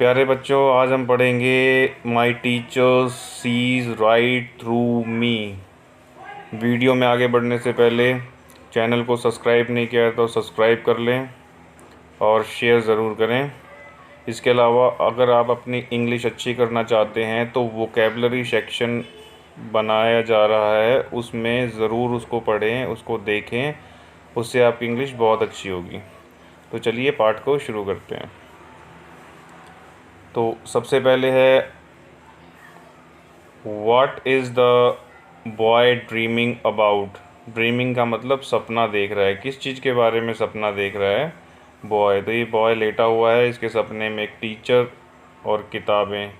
प्यारे बच्चों, आज हम पढ़ेंगे my teacher sees right through me. Video में आगे बढ़ने से पहले चैनल को सब्सक्राइब नहीं किया है तो सब्सक्राइब कर लें और शेयर ज़रूर करें। इसके अलावा अगर आप अपनी इंग्लिश अच्छी करना चाहते हैं तो वोकैबलरी सेक्शन बनाया जा रहा है, उसमें ज़रूर उसको पढ़ें, उसको देखें, उससे आपकी इंग्लिश बहुत अच्छी होगी। तो चलिए पाठ को शुरू करते हैं। तो सबसे पहले है what is the boy dreaming about. Dreaming का मतलब सपना देख रहा है। किस चीज़ के बारे में सपना देख रहा है? बॉय। तो ये बॉय लेटा हुआ है, इसके सपने में एक टीचर और किताबें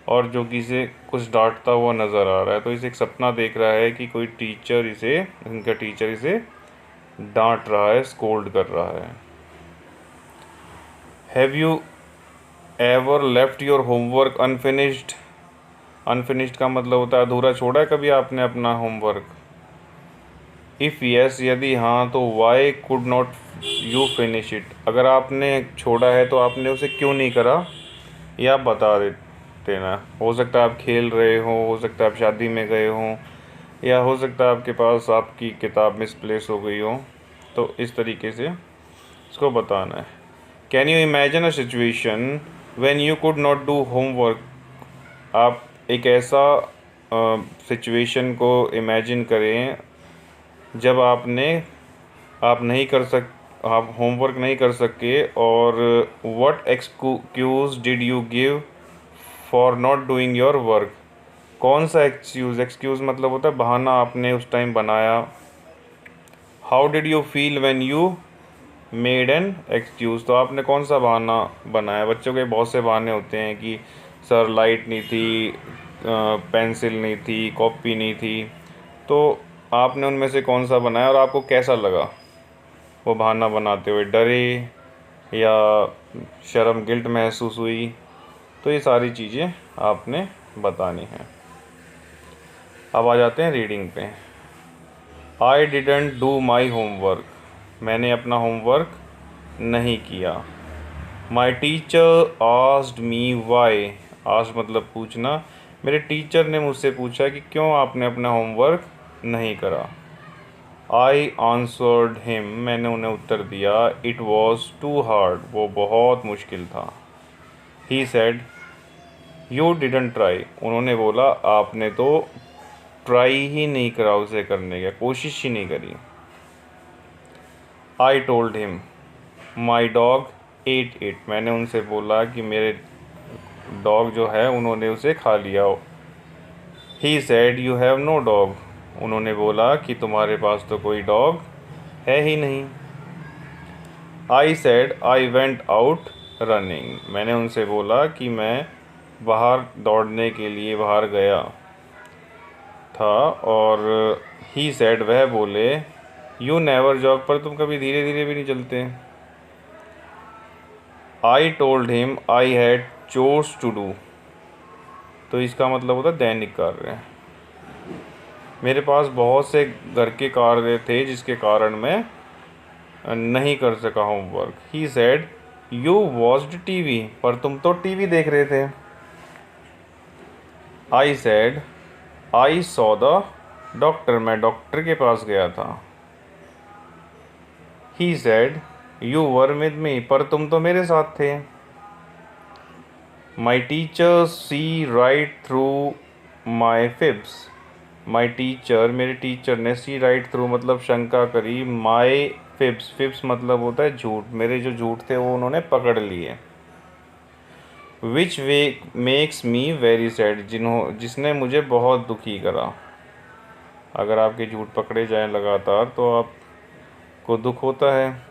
और जो कि इसे कुछ डांटता हुआ नज़र आ रहा है। तो इसे एक सपना देख रहा है कि कोई टीचर इनका टीचर इसे डांट रहा है, स्कोल्ड कर रहा है। Have you ever left your homework unfinished. Unfinished का मतलब होता है अधूरा छोड़ा है कभी आपने अपना होमवर्क? इफ़ यस, यदि हाँ तो Y could not you finish it. अगर आपने छोड़ा है तो आपने उसे क्यों नहीं करा, या आप बता देना। हो सकता है आप खेल रहे हो सकता है आप शादी में गए हों, या हो सकता है आपके पास आपकी किताब मिसप्लेस हो गई हो। तो इस तरीके से इसको बताना है। Can you imagine a situation when you could not do homework. आप एक ऐसा सिचुएशन को इमेजिन करें जब आप होमवर्क नहीं कर सके। और what excuse did you give for not doing your work. कौन सा एक्सक्यूज़ मतलब होता है बहाना आपने उस टाइम बनाया। How did you feel when you made an excuse. तो आपने कौन सा बहाना बनाया। बच्चों के बहुत से बहाने होते हैं कि सर लाइट नहीं थी, पेंसिल नहीं थी, कॉपी नहीं थी। तो आपने उनमें से कौन सा बनाया और आपको कैसा लगा वो बहाना बनाते हुए? डरे या शर्म, गिल्ट महसूस हुई? तो ये सारी चीज़ें आपने बतानी हैं। अब आ जाते हैं रीडिंग पे। I didn't do my homework. मैंने अपना होमवर्क नहीं किया। My teacher asked me why. Asked मतलब पूछना। मेरे टीचर ने मुझसे पूछा कि क्यों आपने अपना होमवर्क नहीं करा। I answered him. मैंने उन्हें उत्तर दिया। It was too hard. वो बहुत मुश्किल था। He said you didn't try. उन्होंने बोला आपने तो ट्राई ही नहीं करा उसे करने का, कोशिश ही नहीं करी। आई told him my dog at it. मैंने उनसे बोला कि मेरे डॉग जो है उन्होंने उसे खा लिया। He said you have no dog. उन्होंने बोला कि तुम्हारे पास तो कोई डॉग है ही नहीं। आई said I went out running. मैंने उनसे बोला कि मैं बाहर दौड़ने के लिए बाहर गया था। और ही सेड, वह बोले, यू नेवर जॉग, पर तुम कभी धीरे धीरे भी नहीं चलते। I told him I had chores to do. तो इसका मतलब होता है दैनिक कार्य। मेरे पास बहुत से घर के कार्य थे जिसके कारण मैं नहीं कर सका homework. He said you watched TV. पर तुम तो टीवी देख रहे थे। I said I saw the doctor. मैं डॉक्टर के पास गया था। He said you were with me. पर तुम तो मेरे साथ थे। My teacher see right through my fibs. My teacher, मेरे टीचर ने सी राइट थ्रू मतलब शंका करी। माई फिब्स, फिब्स मतलब होता है झूठ। मेरे जो झूठ थे वो उन्होंने पकड़ लिए। विच वे मेक्स मी वेरी सैड। जिसने मुझे बहुत दुखी करा। अगर आपके झूठ पकड़े जाएं लगातार तो आपको दुख होता है।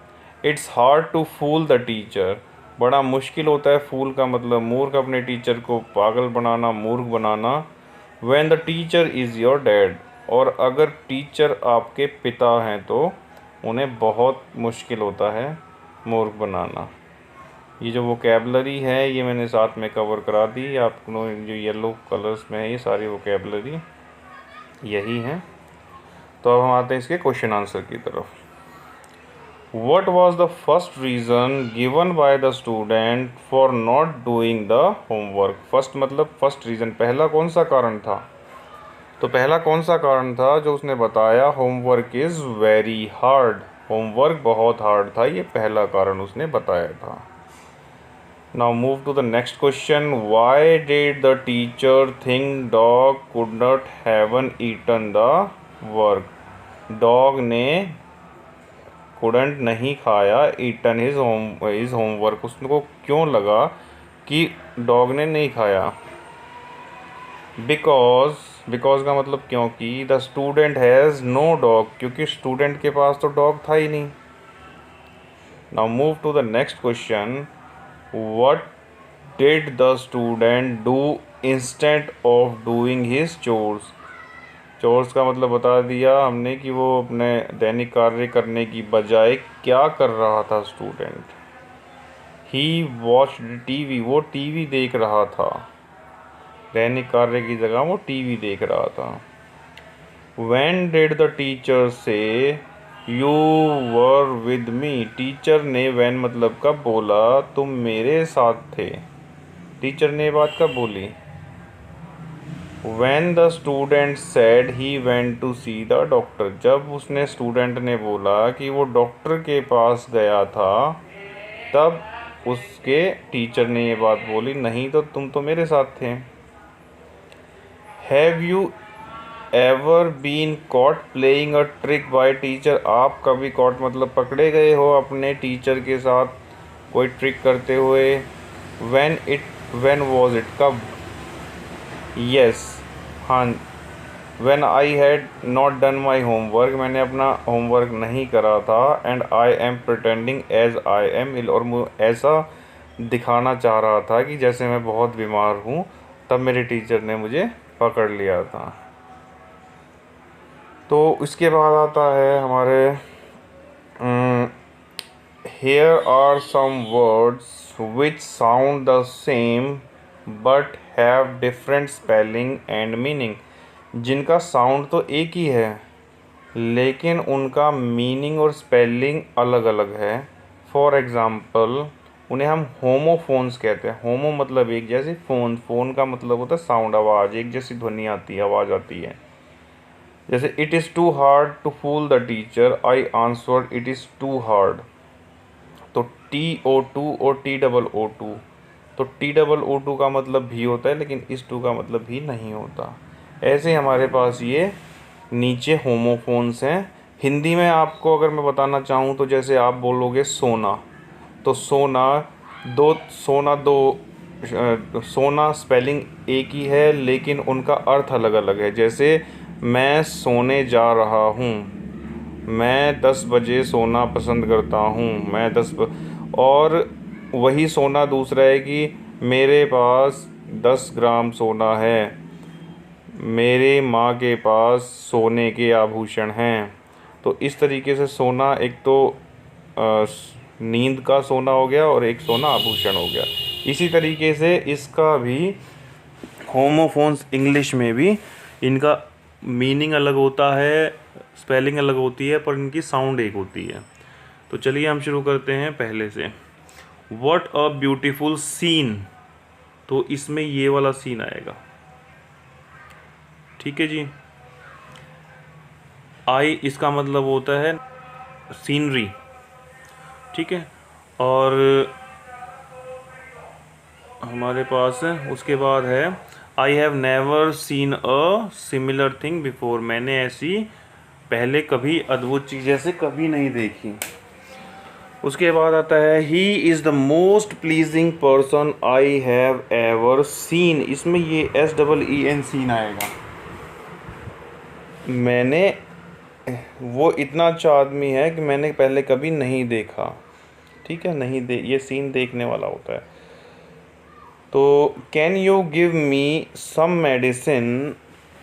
It's hard to fool the teacher. बड़ा मुश्किल होता है, फूल का मतलब मूर्ख, अपने टीचर को पागल बनाना, मूर्ख बनाना। When the teacher is your dad. और अगर टीचर आपके पिता हैं तो उन्हें बहुत मुश्किल होता है मूर्ख बनाना। ये जो वोकैबलरी है ये मैंने साथ में कवर करा दी। आपको जो येलो कलर्स में है ये सारी वोकैबलरी यही है। तो अब हम आते हैं इसके क्वेश्चन आंसर की तरफ। What was the first reason given by the student for not doing the homework? First मतलब फर्स्ट रीज़न, पहला कौन सा कारण था? तो पहला कौन सा कारण था जो उसने बताया? Homework is very hard, homework बहुत हार्ड था, ये पहला कारण उसने बताया था। Now move to the next question. Why did the teacher think dog could not haven't eaten the work? Dog ने couldn't नहीं खाया eaten his homework. उसको क्यों लगा कि डॉग ने नहीं खाया? बिकॉज का मतलब क्योंकि the student has no dog, क्योंकि स्टूडेंट के पास तो डॉग था ही नहीं। Now move to the next question. What did the student do instead of doing his chores? Chores का मतलब बता दिया हमने कि वो अपने दैनिक कार्य करने की बजाय क्या कर रहा था स्टूडेंट? ही वॉच्ड टीवी, वो टीवी देख रहा था। दैनिक कार्य की जगह वो टीवी देख रहा था। When did the teacher say you were with me? Teacher ने when मतलब कब बोला तुम मेरे साथ थे? टीचर ने बात कब बोली? When the student said he went to see the doctor, जब उसने स्टूडेंट ने बोला कि वो डॉक्टर के पास गया था, तब उसके टीचर ने ये बात बोली, नहीं तो तुम तो मेरे साथ थे। Have you ever been caught playing a trick by teacher? आप कभी caught मतलब पकड़े गए हो अपने टीचर के साथ कोई ट्रिक करते हुए? when was it, कब? yes, हाँ, when I had not done my homework, मैंने अपना होमवर्क नहीं करा था। and I am pretending as I am ill, और ऐसा दिखाना चाह रहा था कि जैसे मैं बहुत बीमार हूँ, तब मेरे टीचर ने मुझे पकड़ लिया था। तो इसके बाद आता है हमारे here are some words which sound the same but have different spelling and meaning, जिनका साउंड तो एक ही है लेकिन उनका मीनिंग और स्पेलिंग अलग अलग है। फॉर एग्ज़ाम्पल उन्हें हम होमोफोन्स कहते हैं। होमो मतलब एक जैसे, फोन का मतलब होता है साउंड, आवाज़, एक जैसी ध्वनि आती है, आवाज़ आती है। जैसे it is too hard to fool the teacher, I answered it is too hard. तो TO2 और TOO2, तो TOO2 का मतलब भी होता है लेकिन इस टू का मतलब भी नहीं होता। ऐसे हमारे पास ये नीचे होमोफोन्स हैं। हिंदी में आपको अगर मैं बताना चाहूँ तो जैसे आप बोलोगे सोना, तो सोना स्पेलिंग एक ही है लेकिन उनका अर्थ अलग अलग है। जैसे मैं सोने जा रहा हूँ, मैं 10 बजे सोना पसंद करता हूँ, और वही सोना दूसरा है कि मेरे पास 10 ग्राम सोना है, मेरे माँ के पास सोने के आभूषण हैं। तो इस तरीके से सोना एक तो नींद का सोना हो गया और एक सोना आभूषण हो गया। इसी तरीके से इसका भी होमोफोन्स इंग्लिश में भी इनका मीनिंग अलग होता है, स्पेलिंग अलग होती है, पर इनकी साउंड एक होती है। तो चलिए हम शुरू करते हैं पहले से। व्हाट अ ब्यूटीफुल सीन, तो इसमें ये वाला सीन आएगा, ठीक है जी। आई इसका मतलब होता है सीनरी, ठीक है। और हमारे पास उसके बाद है I have never seen a similar thing before, मैंने ऐसी पहले कभी अद्भुत चीज़ ऐसे कभी नहीं देखी। उसके बाद आता है he is the most pleasing person I have ever seen, इसमें ये SEEN सीन आएगा। वो इतना अच्छा आदमी है कि मैंने पहले कभी नहीं देखा, ठीक है, ये सीन देखने वाला होता है। तो can you give me some medicine,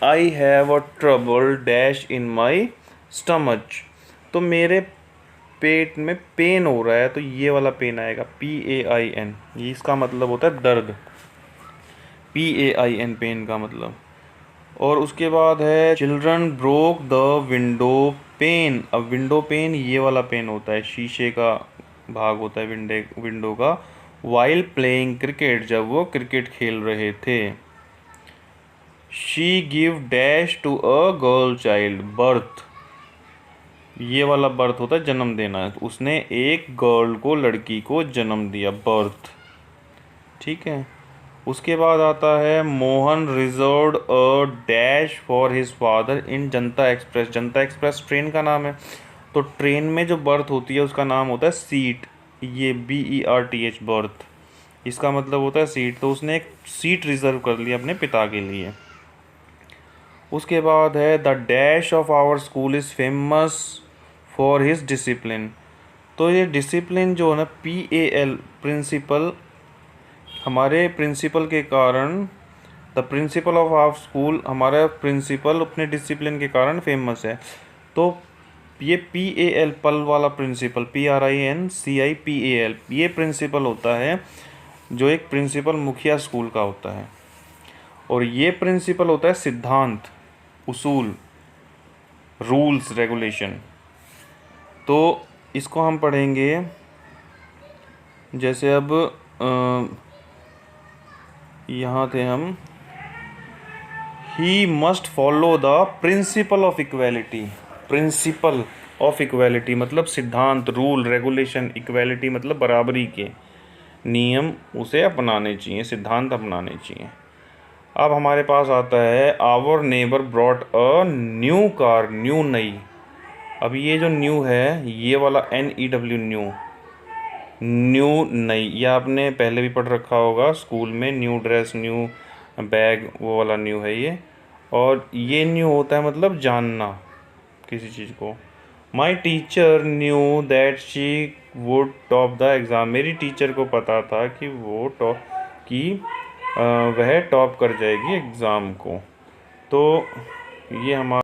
I have a trouble dash in my stomach, तो मेरे पेट में पेन हो रहा है, तो ये वाला पेन आएगा PAIN, ये इसका मतलब होता है दर्द, PAIN पेन का मतलब। और उसके बाद है children broke the window pane. अब विंडो पेन ये वाला पेन होता है, शीशे का भाग होता है विंडो का। वाइल प्लेइंग क्रिकेट, जब वो क्रिकेट खेल रहे थे। She give dash to a girl child, birth ये वाला बर्थ होता है जन्म देना, तो उसने एक गर्ल को, लड़की को जन्म दिया, बर्थ। ठीक है। उसके बाद आता है Mohan reserved a dash for his father in Janata express. Janata express train का नाम है, तो ट्रेन में जो बर्थ होती है उसका नाम होता है सीट। ये BERTH, बर्थ, इसका मतलब होता है सीट। तो उसने एक सीट रिजर्व कर लिया अपने पिता के लिए। उसके बाद है the dash of our school is famous for his discipline. तो ये डिसिप्लिन जो है ना, PAL, प्रिंसिपल, हमारे प्रिंसिपल के कारण, the principal of our school, हमारा प्रिंसिपल अपने डिसिप्लिन के कारण फेमस है। तो ये PAL, पल वाला प्रिंसिपल, PRINCIPAL, ये प्रिंसिपल होता है जो एक प्रिंसिपल मुखिया स्कूल का होता है। और ये प्रिंसिपल होता है सिद्धांत, उसूल, रूल्स, रेगुलेशन। तो इसको हम पढ़ेंगे, जैसे अब यहाँ थे हम, he must follow the principal of equality. Principle of equality मतलब सिद्धांत, रूल, रेगुलेशन, इक्वेलिटी मतलब बराबरी के नियम उसे अपनाने चाहिए, सिद्धांत अपनाने चाहिए। अब हमारे पास आता है our neighbour brought a new car, new, नई। अब ये जो न्यू है, ये वाला NEW, न्यू, न्यू, नई, ये आपने पहले भी पढ़ रखा होगा स्कूल में। न्यू ड्रेस, न्यू बैग, वो वाला न्यू है ये। और ये न्यू होता है मतलब जानना किसी चीज़ को। My teacher knew that she would top the exam. मेरी टीचर को पता था कि वो वह टॉप कर जाएगी एग्ज़ाम को। तो ये हमारा